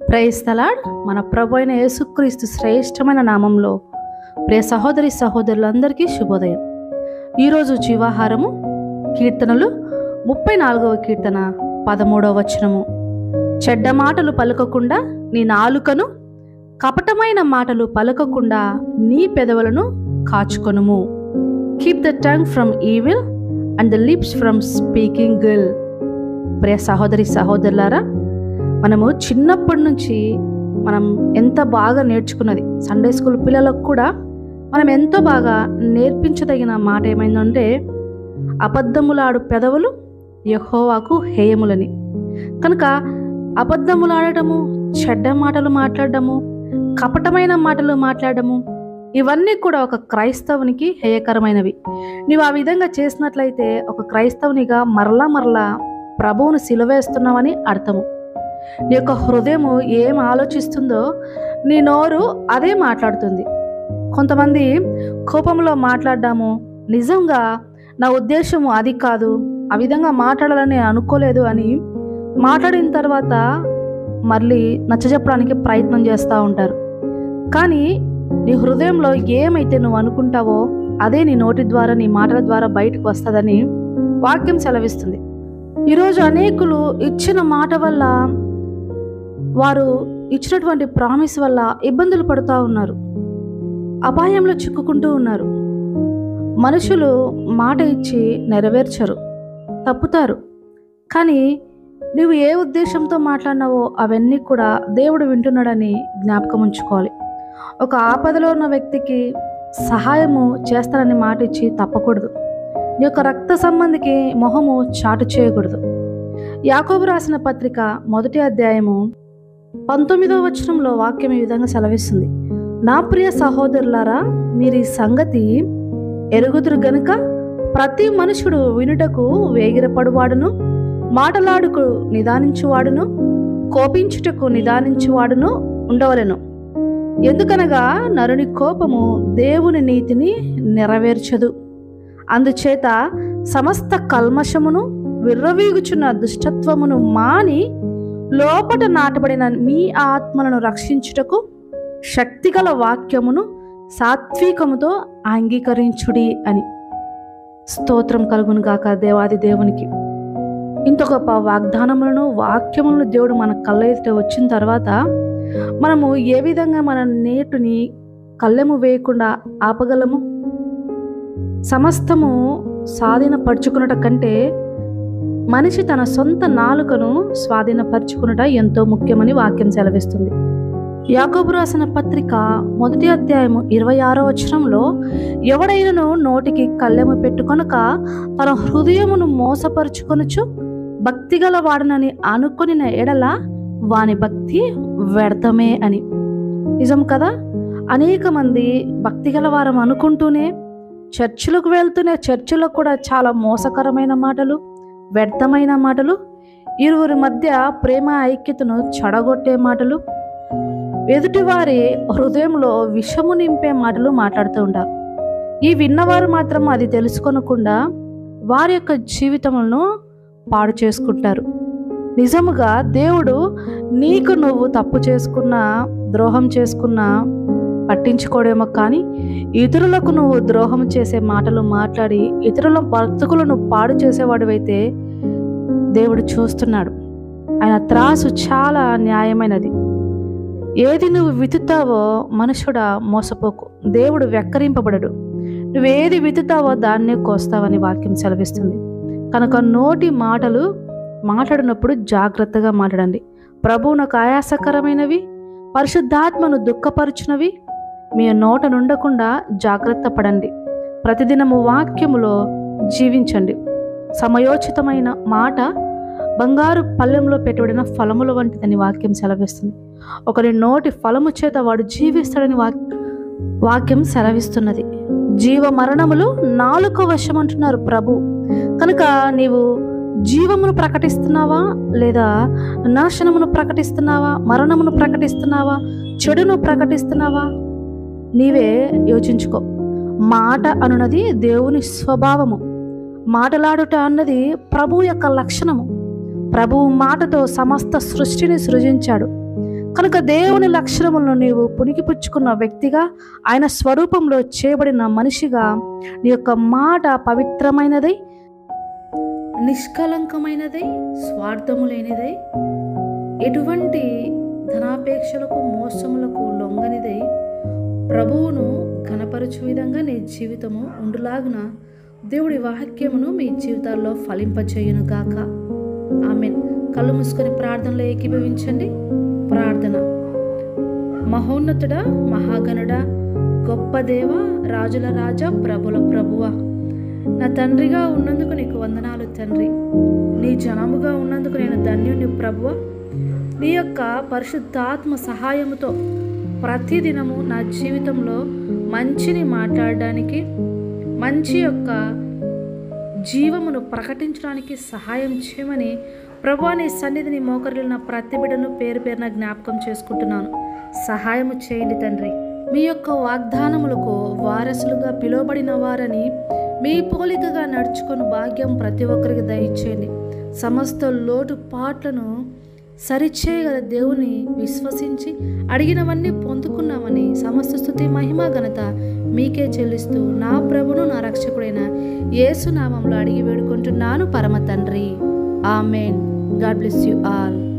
Praise the lord. మన ప్రభు అయిన యేసుక్రీస్తు శ్రేష్టమైన నామంలో ప్రియ సహోదరి సహోదరులందరికీ శుభోదయం. ఈరోజు జీవాహారము కీర్తనలు 34వ కీర్తన 13వ వచనము. చెడ్డ మాటలు పలకకుండా నీ నాలుకను, కపటమైన మాటలు పలకకుండా నీ పెదవులను కాచుకొనుము. Keep the tongue from evil and the lips from speaking good. ప్రియ సహోదరి సహోదరులారా, మనము చిన్నప్పటి నుంచి మనం ఎంత బాగా నేర్చుకున్నది, సండే స్కూల్ పిల్లలకు కూడా మనం ఎంతో బాగా నేర్పించదగిన మాట ఏమైందంటే, అబద్ధములాడు పెదవులు యెహోవాకు హేయములని. కనుక అబద్ధములాడటము, చెడ్డ మాటలు మాట్లాడటము, కపటమైన మాటలు మాట్లాడటము, ఇవన్నీ కూడా ఒక క్రైస్తవునికి హేయకరమైనవి. నీవు ఆ విధంగా చేసినట్లయితే ఒక క్రైస్తవునిగా మరలా ప్రభువును సిలువేస్తున్నావని అర్థము. నీ యొక్క హృదయము ఏం ఆలోచిస్తుందో నీ నోరు అదే మాట్లాడుతుంది. కొంతమంది కోపంలో మాట్లాడ్డాము, నిజంగా నా ఉద్దేశము అది కాదు, ఆ విధంగా మాట్లాడాలని అనుకోలేదు అని మాట్లాడిన తర్వాత మళ్ళీ నచ్చజెప్పడానికి ప్రయత్నం చేస్తూ ఉంటారు. కానీ నీ హృదయంలో ఏమైతే నువ్వు అనుకుంటావో అదే నీ నోటి ద్వారా, నీ మాటల ద్వారా బయటకు వస్తుందని వాక్యం సెలవిస్తుంది. ఈరోజు అనేకులు ఇచ్చిన మాట వల్ల, వారు ఇచ్చినటువంటి ప్రామిస్ వల్ల ఇబ్బందులు పడుతూ ఉన్నారు, అపాయంలో చిక్కుకుంటూ ఉన్నారు. మనుషులు మాట ఇచ్చి నెరవేర్చరు, తప్పుతారు. కానీ నువ్వు ఏ ఉద్దేశంతో మాట్లాడినావో అవన్నీ కూడా దేవుడు వింటున్నాడని జ్ఞాపకం ఉంచుకోవాలి. ఒక ఆపదలో ఉన్న వ్యక్తికి సహాయము చేస్తానని మాట ఇచ్చి తప్పకూడదు. నీ యొక్క రక్త సంబంధికి మొహము చాటు చేయకూడదు. యాకోబు రాసిన పత్రిక 1వ అధ్యాయము 19వ వచనంలో వాక్యం ఈ విధంగా సెలవిస్తుంది. నా ప్రియ సహోదరులారా, మీరు ఈ సంగతి ఎరుగుదురు గనుక ప్రతి మనుషుడు వినుటకు వేగిరపడువాడును, మాటలాడుకు నిదానించువాడును, కోపించుటకు నిదానించువాడును ఉండవలెను. ఎందుకనగా నరుని కోపము దేవుని నీతిని నెరవేర్చదు. అందుచేత సమస్త కల్మషమును, విర్రవీగుచున్న దుష్టత్వమును మాని లోపట నాటబడిన మీ ఆత్మలను రక్షించుటకు శక్తిగల వాక్యమును సాత్వికముతో అంగీకరించుడి అని. స్తోత్రం కలుగును గాక దేవాది దేవునికి. ఇంత గొప్ప వాగ్దానములను, వాక్యములను దేవుడు మన కళ్ళ ఎదుట వచ్చిన తర్వాత మనము ఏ విధంగా మన నేటిని కళ్ళెము వేయకుండా ఆపగలము? సమస్తము స్వాధీనపరుచుకున్నట కంటే మనిషి తన సొంత నాలుకను స్వాధీనపరుచుకున్నట ఎంతో ముఖ్యమని వాక్యం సెలవిస్తుంది. యాకోబు రాసిన పత్రిక 1వ అధ్యాయము 26వ వచనంలో, ఎవడైనను నోటికి కళ్ళెము పెట్టుకొనక తన హృదయమును మోసపరుచుకొనుచు భక్తిగల వాడనని అనుకొనిన ఎడల వాని భక్తి వ్యర్థమే అని. నిజం కదా? అనేక మంది భక్తిగల వారం అనుకుంటూనే చర్చిలకు వెళ్తూనే చర్చిలో కూడా చాలా మోసకరమైన మాటలు, వ్యర్థమైన మాటలు, ఇరువురి మధ్య ప్రేమ ఐక్యతను చెడగొట్టే మాటలు, ఎదుటివారి హృదయంలో విషము నింపే మాటలు మాట్లాడుతూ ఉంటారు. ఈ విన్నవారు మాత్రం అది తెలుసుకొనకుండా వారి యొక్క జీవితములను పాడు చేసుకుంటారు. నిజముగా దేవుడు నీకు నువ్వు తప్పు చేసుకున్నా, ద్రోహం చేసుకున్నా పట్టించుకోడేమో, కానీ ఇతరులకు నువ్వు ద్రోహం చేసే మాటలు మాట్లాడి ఇతరుల బ్రతుకులను పాడు చేసేవాడివైతే దేవుడు చూస్తున్నాడు. ఆయన త్రాసు చాలా న్యాయమైనది. ఏది నువ్వు విత్తుతావో మనుషుడా మోసపోకు, దేవుడు వెక్కరింపబడడు. నువ్వేది విత్తుతావో దాన్నే కోస్తావని వాక్యం సెలవిస్తుంది. కనుక నోటి మాటలు మాట్లాడినప్పుడు జాగ్రత్తగా మాట్లాడండి. ప్రభువునకు ఆయాసకరమైనవి, పరిశుద్ధాత్మను దుఃఖపరుచునవి మీ నోట నుండకుండా జాగ్రత్త పడండి. ప్రతిదినము వాక్యములో జీవించండి. సమయోచితమైన మాట బంగారు పళ్ళెంలో పెట్టబడిన ఫలముల వంటిదని వాక్యం సెలవిస్తుంది. ఒకరి నోటి ఫలము చేత వాడు జీవిస్తాడని వాక్యం సెలవిస్తున్నది. జీవ మరణములు నాలుక వశం అంటున్నారు ప్రభు. కనుక నీవు జీవమును ప్రకటిస్తున్నావా, లేదా నాశనమును ప్రకటిస్తున్నావా, మరణమును ప్రకటిస్తున్నావా, చెడును ప్రకటిస్తున్నావా? నీవే యోచించుకో. మాట అనున్నది దేవుని స్వభావము. మాటలాడుట అన్నది ప్రభు యొక్క లక్షణము. ప్రభువు మాటతో సమస్త సృష్టిని సృజించాడు. కనుక దేవుని లక్షణములను నీవు పుణికిపుచ్చుకున్న వ్యక్తిగా, ఆయన స్వరూపంలో చేయబడిన మనిషిగా నీ యొక్క మాట పవిత్రమైనదై, నిష్కలంకమైనదై, స్వార్థము లేనిదై, ఎటువంటి ధనాపేక్షలకు మోసములకు లొంగనిదై, ప్రభువును ఘనపరచు విధంగా నీ జీవితము ఉండులాగున దేవుడి వాక్యమును మీ జీవితాల్లో ఫలింపచేయును గాక. ఆమేన్. కళ్ళు మూసుకొని ప్రార్థనలో ఏకీభవించండి. ప్రార్థన. మహోన్నతుడా, మహాగణుడా, గొప్ప దేవ, రాజుల రాజా, ప్రభుల ప్రభువా, నా తండ్రిగా ఉన్నందుకు నీకు వందనాలు తండ్రి. నీ జనముగా ఉన్నందుకు నేను ధన్యుని ప్రభువా. నీ యొక్క పరిశుద్ధాత్మ సహాయముతో ప్రతిదినము నా జీవితంలో మంచిని మాట్లాడడానికి, మంచి యొక్క జీవమును ప్రకటించడానికి సహాయం చేయమని ప్రభువా, నీ సన్నిధిని మోకరిల్లిన ప్రతి బిడ్డను పేరు పేరున జ్ఞాపకం చేసుకుంటున్నాను. సహాయము చేయండి తండ్రి. మీ యొక్క వాగ్దానములకు వారసులుగా పిలువబడిన వారని మీ పోలికగా నడుచుకొని భాగ్యం ప్రతి ఒక్కరికి దయచేయండి. సమస్త లోటుపాట్లను సరిచేయగల దేవుని విశ్వసించి అడిగినవన్నీ పొందుకున్నామని సమస్త స్తుతి మహిమ ఘనత మీకే చెల్లిస్తూ నా ప్రభును నా రక్షకుడైన యేసు నామములో అడిగి వేడుకుంటున్నాను పరమ తండ్రి. Amen. God bless you all.